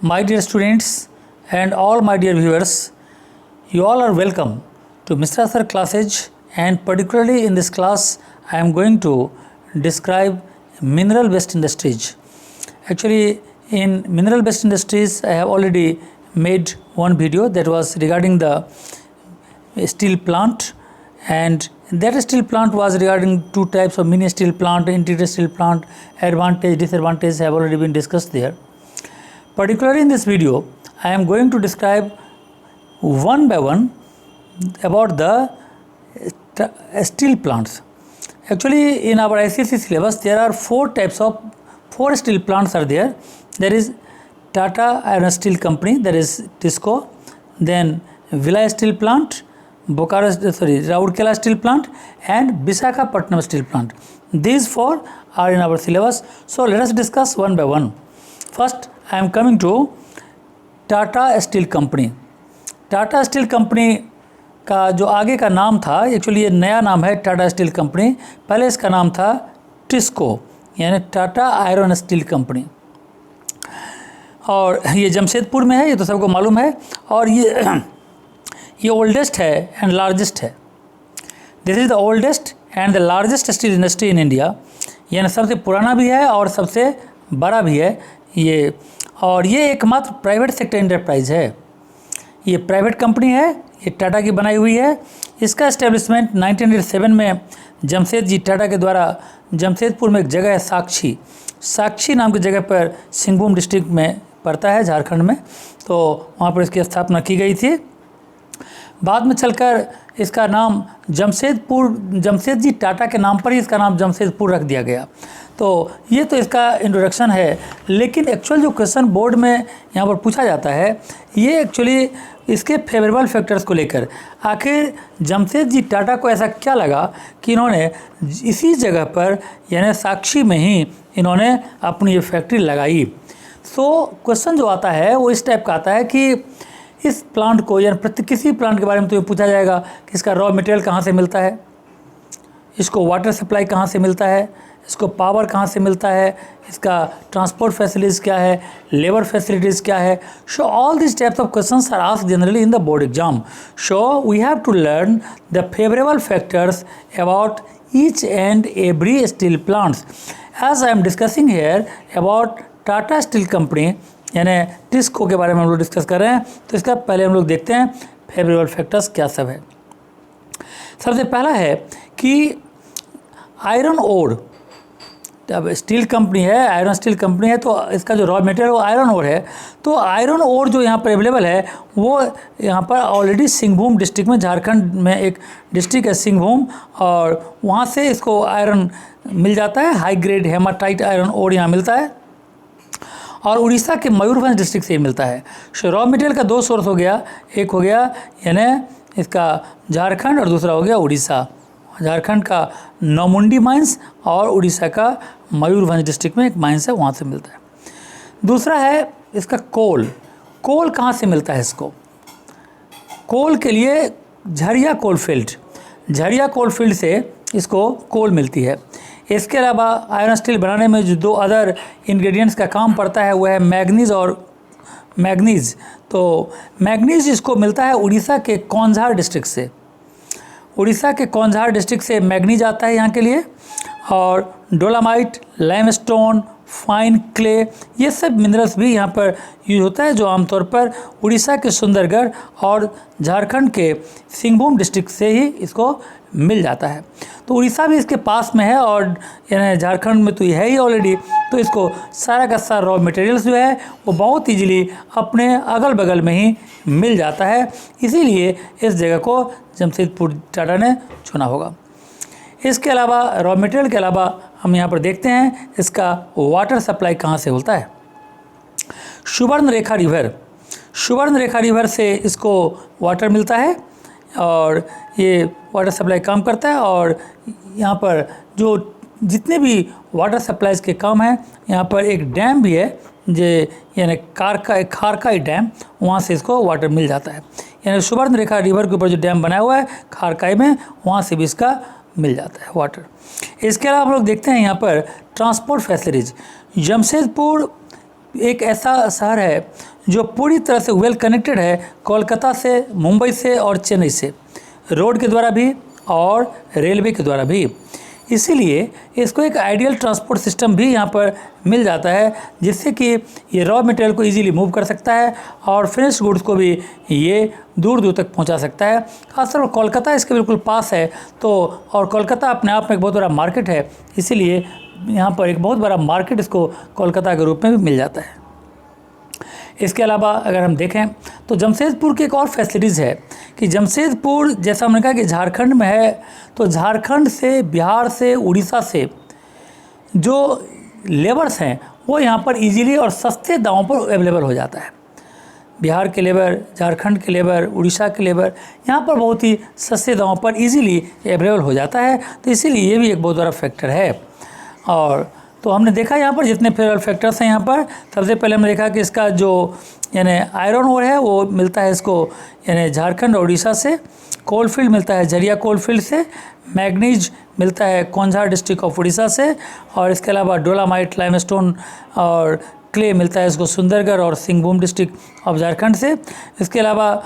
My dear students and all my dear viewers, you all are welcome to Mr. Sir classes, and particularly in this class I am going to describe mineral based industries. Actually, in mineral based industries I have already made one video that was regarding the steel plant, and that steel plant was regarding two types of mini steel plant, integrated steel plant. Advantage, disadvantage have already been discussed there. Particularly in this video, I am going to describe one by one about the steel plants. Actually, in our ICSE syllabus, there are four steel plants are there. There is Tata Iron Steel Company, there is TISCO, then Vilai Steel Plant, Rourkela Steel Plant, and Visakhapatnam Steel Plant. These four are in our syllabus. So let us discuss one by one. First, I am coming to Tata steel company. Tata steel company का जो आगे का नाम था, actually ये नया नाम है टाटा स्टील कंपनी. पहले इसका नाम था टिस्को यानी टाटा आयरन स्टील कंपनी, और ये जमशेदपुर में है, ये तो सबको मालूम है. और ये ओल्डेस्ट है एंड लार्जेस्ट है. This is the oldest and the largest steel industry in India. यानी सबसे पुराना भी है और सबसे बड़ा भी है ये. और ये एकमात्र प्राइवेट सेक्टर इंटरप्राइज है. ये प्राइवेट कंपनी है, ये टाटा की बनाई हुई है. इसका एस्टेब्लिशमेंट 1907 में जमशेद जी टाटा के द्वारा जमशेदपुर में एक जगह है साक्षी नाम की जगह पर, सिंहभूम डिस्ट्रिक्ट में पड़ता है झारखंड में, तो वहाँ पर इसकी स्थापना की गई थी. बाद में चलकर इसका नाम जमशेद जी टाटा के नाम पर ही इसका नाम जमशेदपुर रख दिया गया. तो ये तो इसका इंट्रोडक्शन है. लेकिन एक्चुअल जो क्वेश्चन बोर्ड में यहाँ पर पूछा जाता है, ये एक्चुअली इसके फेवरेबल फैक्टर्स को लेकर, आखिर जमशेद जी टाटा को ऐसा क्या लगा कि इन्होंने इसी जगह पर यानी साक्षी में ही इन्होंने अपनी ये फैक्ट्री लगाई. सो क्वेश्चन जो आता है वो इस टाइप का आता है कि इस प्लांट को यानी किसी प्लांट के बारे में तो ये पूछा जाएगा कि इसका रॉ मटेरियल कहाँ से मिलता है, इसको वाटर सप्लाई कहाँ से मिलता है, इसको पावर कहाँ से मिलता है, इसका ट्रांसपोर्ट फैसिलिटीज़ क्या है, लेबर फैसिलिटीज़ क्या है. So all this types of questions are asked generally in the board exam. So we have to learn the favourable factors about each and every steel plants. As I am discussing here about Tata steel company यानी टिस्को के बारे में हम लोग discuss कर रहे हैं, तो इसका पहले हम लोग देखते हैं फेवरेबल फैक्टर्स क्या सब है. सबसे पहला है कि आयरन ओर. अब स्टील कंपनी है, आयरन स्टील कंपनी है, तो इसका जो रॉ मटेरियल वो आयरन ओर है. तो आयरन ओर जो यहाँ पर अवेलेबल है वो यहाँ पर ऑलरेडी सिंहभूम डिस्ट्रिक्ट में, झारखंड में एक डिस्ट्रिक्ट है सिंहभूम, और वहाँ से इसको आयरन मिल जाता है. High grade hematite iron ore यहाँ मिलता है, और उड़ीसा के मयूरभंज डिस्ट्रिक्ट से ही मिलता है. सो रॉ मटेरियल का दो सोर्स हो गया, एक हो गया यानी इसका झारखंड और दूसरा हो गया उड़ीसा. झारखंड का नौमुंडी माइंस और उड़ीसा का मयूरभंज डिस्ट्रिक्ट में एक माइंस है, वहाँ से मिलता है. दूसरा है इसका कोल. कोल कहाँ से मिलता है इसको? कोल के लिए झरिया कोल फील्ड से इसको कोल मिलती है. इसके अलावा आयरन स्टील बनाने में जो दो अदर इंग्रेडिएंट्स का काम पड़ता है वह है मैग्नीज. तो मैग्नीज इसको मिलता है उड़ीसा के कौंझार डिस्ट्रिक्ट से. उड़ीसा के कौंझार डिस्ट्रिक्ट से मैग्नीज आता है यहाँ के लिए. और डोलामाइट, लाइमस्टोन, फाइन क्ले, ये सब मिनरल्स भी यहाँ पर यूज होता है, जो आमतौर पर उड़ीसा के सुंदरगढ़ और झारखंड के सिंहभूम डिस्ट्रिक्ट से ही इसको मिल जाता है. तो उड़ीसा भी इसके पास में है और यानी झारखंड में तो ये है ही ऑलरेडी. तो इसको सारा का सारा रॉ मटेरियल्स जो है वो बहुत ईजिली अपने अगल बगल में ही मिल जाता है. इसीलिए इस जगह को जमशेदपुर टाटा ने चुना होगा. इसके अलावा रॉ मटेरियल के अलावा हम यहाँ पर देखते हैं इसका वाटर सप्लाई कहाँ से होता है. सुवर्ण रेखा रिवर से इसको वाटर मिलता है, और ये वाटर सप्लाई काम करता है. और यहाँ पर जो जितने भी वाटर सप्लाईज के काम हैं, यहाँ पर एक डैम भी है जो यानी खारकाई डैम, वहाँ से इसको वाटर मिल जाता है. यानी सुवर्ण रेखा रिवर के ऊपर जो डैम बनाया हुआ है खारकाई में, वहाँ से भी इसका मिल जाता है वाटर. इसके अलावा हम लोग देखते हैं यहाँ पर ट्रांसपोर्ट फैसिलिटीज़. जमशेदपुर एक ऐसा शहर है जो पूरी तरह से वेल कनेक्टेड है कोलकाता से, मुंबई से और चेन्नई से, रोड के द्वारा भी और रेलवे के द्वारा भी। इसीलिए इसको एक आइडियल ट्रांसपोर्ट सिस्टम भी यहाँ पर मिल जाता है, जिससे कि ये रॉ मटेरियल को इजीली मूव कर सकता है और फिनिश्ड गुड्स को भी ये दूर दूर तक पहुँचा सकता है। खासतौर पर कोलकाता इसके बिल्कुल पास है, तो और कोलकाता अपने आप में एक बहुत बड़ा मार्केट है, इसीलिए यहाँ पर एक बहुत बड़ा मार्केट इसको कोलकाता के रूप में भी मिल जाता है। इसके अलावा अगर हम देखें तो जमशेदपुर की एक और फैसिलिटीज़ है कि जमशेदपुर, जैसा हमने कहा कि झारखंड में है, तो झारखंड से, बिहार से, उड़ीसा से जो लेबर्स हैं वो यहाँ पर इजीली और सस्ते दामों पर अवेलेबल हो जाता है। बिहार के लेबर, झारखंड के लेबर, उड़ीसा के लेबर यहाँ पर बहुत ही सस्ते दामों पर इजीली अवेलेबल हो जाता है, तो इसीलिए ये भी एक बहुत बड़ा फैक्टर है। और तो हमने देखा यहाँ पर जितने फेवरेबल फैक्टर्स हैं यहाँ पर, सबसे पहले हमने देखा कि इसका जो यानी आयरन ओर है वो मिलता है इसको यानी झारखंड और उड़ीसा से, कोल फील्ड मिलता है झरिया कोल फील्ड से, मैग्नीज मिलता है कोंझा डिस्ट्रिक्ट ऑफ उड़ीसा से, और इसके अलावा डोलामाइट, लाइमस्टोन और क्ले मिलता है इसको सुंदरगढ़ और सिंहभूम डिस्ट्रिक्ट ऑफ झारखंड से। इसके अलावा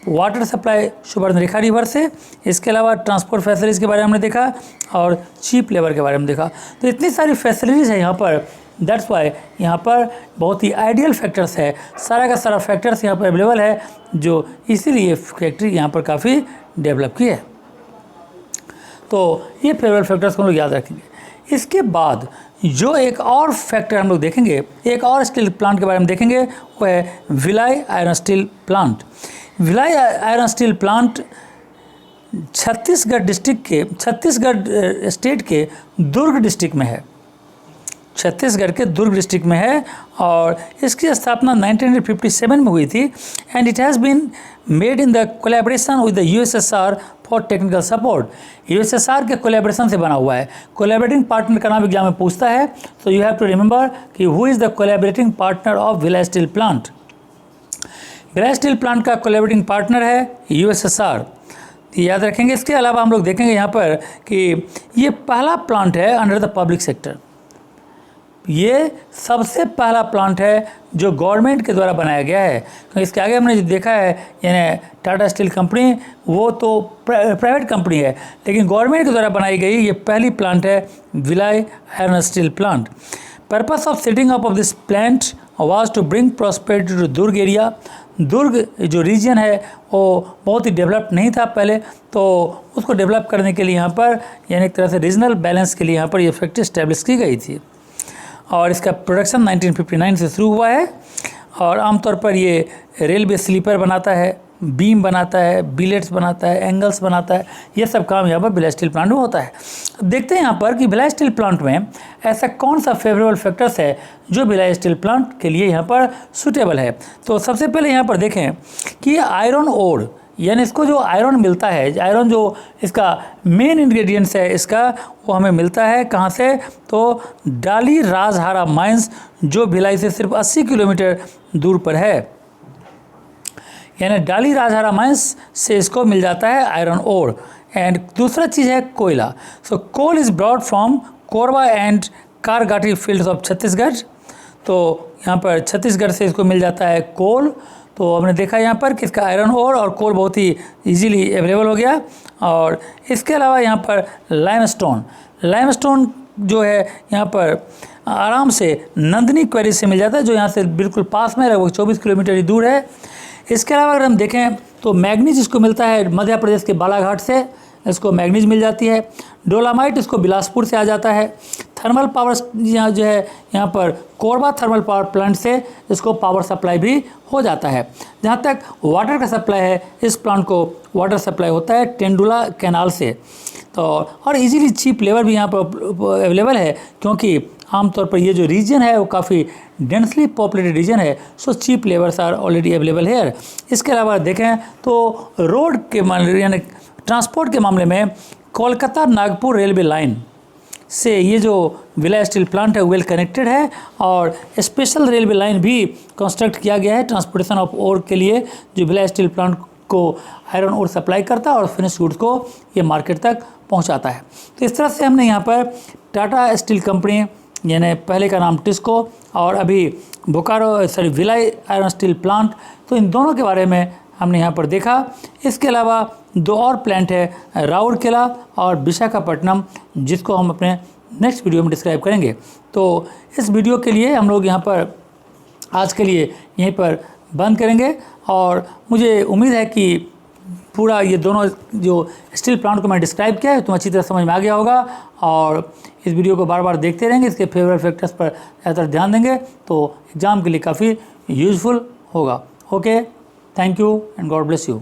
वाटर सप्लाई सुवर्णरेखा रिवर से। इसके अलावा ट्रांसपोर्ट फैसिलिटीज़ के बारे में हमने देखा और चीप लेबर के बारे में देखा। तो इतनी सारी फैसिलिटीज़ है यहाँ पर, दैट्स वाई यहाँ पर बहुत ही आइडियल फैक्टर्स है, सारा का सारा फैक्टर्स यहाँ पर अवेलेबल है, जो इसीलिए फैक्ट्री यहाँ पर काफ़ी डेवलप की है। तो ये फेवरेबल फैक्टर्स को हम लोग याद रखेंगे। इसके बाद जो एक और फैक्टर हम लोग देखेंगे, एक और स्टील प्लांट के बारे में देखेंगे, वो है Bhilai iron steel plant. Bhilai iron steel plant Chhattisgarh state के दुर्ग डिस्ट्रिक्ट में है, छत्तीसगढ़ के दुर्ग डिस्ट्रिक्ट में है, और इसकी स्थापना 1957 में हुई थी। And it has been made in the collaboration with the USSR for technical support. USSR के कोलैबोरेशन से बना हुआ है। कोलैबोरेटिंग पार्टनर का नाम एग्जाम में पूछता है, तो यू हैव टू रिमेंबर कि who is the collaborating partner of Bhilai steel plant. Bhilai steel plant का कोलैबोरेटिंग पार्टनर है यूएसएसआर, याद रखेंगे। इसके अलावा हम लोग देखेंगे यहाँ पर कि ये पहला प्लांट है अंडर द पब्लिक सेक्टर, ये सबसे पहला प्लांट है जो गवर्नमेंट के द्वारा बनाया गया है। क्योंकि इसके आगे हमने जो देखा है यानी टाटा स्टील कंपनी, वो तो प्राइवेट कंपनी है, लेकिन गवर्नमेंट के द्वारा बनाई गई ये पहली प्लांट है Bhilai iron steel plant. Purpose of setting up of this plant was to bring prosperity to Durg area. Durg जो रीजन है वो बहुत ही डेवलप नहीं था पहले, तो उसको डेवलप करने के लिए यहाँ पर यानी एक तरह से रीजनल बैलेंस के लिए यहाँ पर ये फैक्ट्री इस्टेब्लिश की गई थी। और इसका प्रोडक्शन 1959 से शुरू हुआ है, और आमतौर पर ये रेलवे स्लीपर बनाता है, बीम बनाता है, बिलेट्स बनाता है, एंगल्स बनाता है, ये सब काम यहाँ पर भिलाई स्टील प्लांट में होता है। देखते हैं यहाँ पर कि भिलाई स्टील प्लांट में ऐसा कौन सा फेवरेबल फैक्टर्स है जो भिलाई स्टील प्लांट के लिए यहाँ पर सूटेबल है। तो सबसे पहले यहाँ पर देखें कि आयरन ओर, यानी इसको जो आयरन मिलता है, आयरन जो इसका मेन इंग्रेडिएंट्स है इसका, वो हमें मिलता है कहाँ से, तो डाली राजहारा माइंस, जो भिलाई से सिर्फ 80 किलोमीटर दूर पर है। यानी डाली राजहारा माइंस से इसको मिल जाता है आयरन ओर। एंड दूसरा चीज़ है कोयला। So coal is brought from Korba and Kargati fields of Chhattisgarh. तो यहाँ पर छत्तीसगढ़ से इसको मिल जाता है कोल। तो हमने देखा यहाँ पर कि इसका आयरन ओर और कोल बहुत ही इजीली अवेलेबल हो गया। और इसके अलावा यहाँ पर लाइमस्टोन जो है यहाँ पर आराम से नंदिनी क्वेरी से मिल जाता है, जो यहाँ से बिल्कुल पास में लगभग 24 किलोमीटर ही दूर है। इसके अलावा अगर हम देखें तो मैग्नीज इसको मिलता है मध्य प्रदेश के बालाघाट से, इसको मैग्नीज मिल जाती है। डोलामाइट इसको बिलासपुर से आ जाता है। थर्मल पावर यहाँ जो है यहाँ पर कोरबा थर्मल पावर प्लांट से इसको पावर सप्लाई भी हो जाता है। जहाँ तक वाटर का सप्लाई है, इस प्लांट को वाटर सप्लाई होता है टेंडुला कैनाल से। तो और इजीली चीप लेबर भी यहाँ पर अवेलेबल है, क्योंकि आमतौर पर ये जो रीजन है वो काफ़ी डेंसली पॉपुलेटेड रीजन है, so cheap labours are already available here. इसके अलावा देखें तो रोड के यानी ट्रांसपोर्ट के मामले में कोलकाता नागपुर रेलवे लाइन से ये जो भिलाई स्टील प्लांट है वेल कनेक्टेड है, और स्पेशल रेलवे लाइन भी कंस्ट्रक्ट किया गया है ट्रांसपोर्टेशन ऑफ ओर के लिए, जो भिलाई स्टील प्लांट को आयरन ओर सप्लाई करता है और फिनिश गुड्स को ये मार्केट तक पहुंचाता है। तो इस तरह से हमने यहाँ पर टाटा स्टील कंपनी, यानी पहले का नाम टिस्को और अभी Bokaro Bhilai iron steel plant. तो इन दोनों के बारे में हमने यहाँ पर देखा। इसके अलावा 2 और प्लांट है, राउरकेला और विशाखापट्टनम, जिसको हम अपने नेक्स्ट वीडियो में डिस्क्राइब करेंगे। तो इस वीडियो के लिए हम लोग यहाँ पर आज के लिए यहीं पर बंद करेंगे, और मुझे उम्मीद है कि पूरा ये दोनों जो स्टील प्लांट को मैं डिस्क्राइब किया है तुम अच्छी तरह समझ में आ गया होगा, और इस वीडियो को बार बार देखते रहेंगे, इसके फेवरेट फैक्टर्स पर ज़्यादातर ध्यान देंगे तो एग्ज़ाम के लिए काफ़ी यूज़फुल होगा। Okay, thank you and God bless you.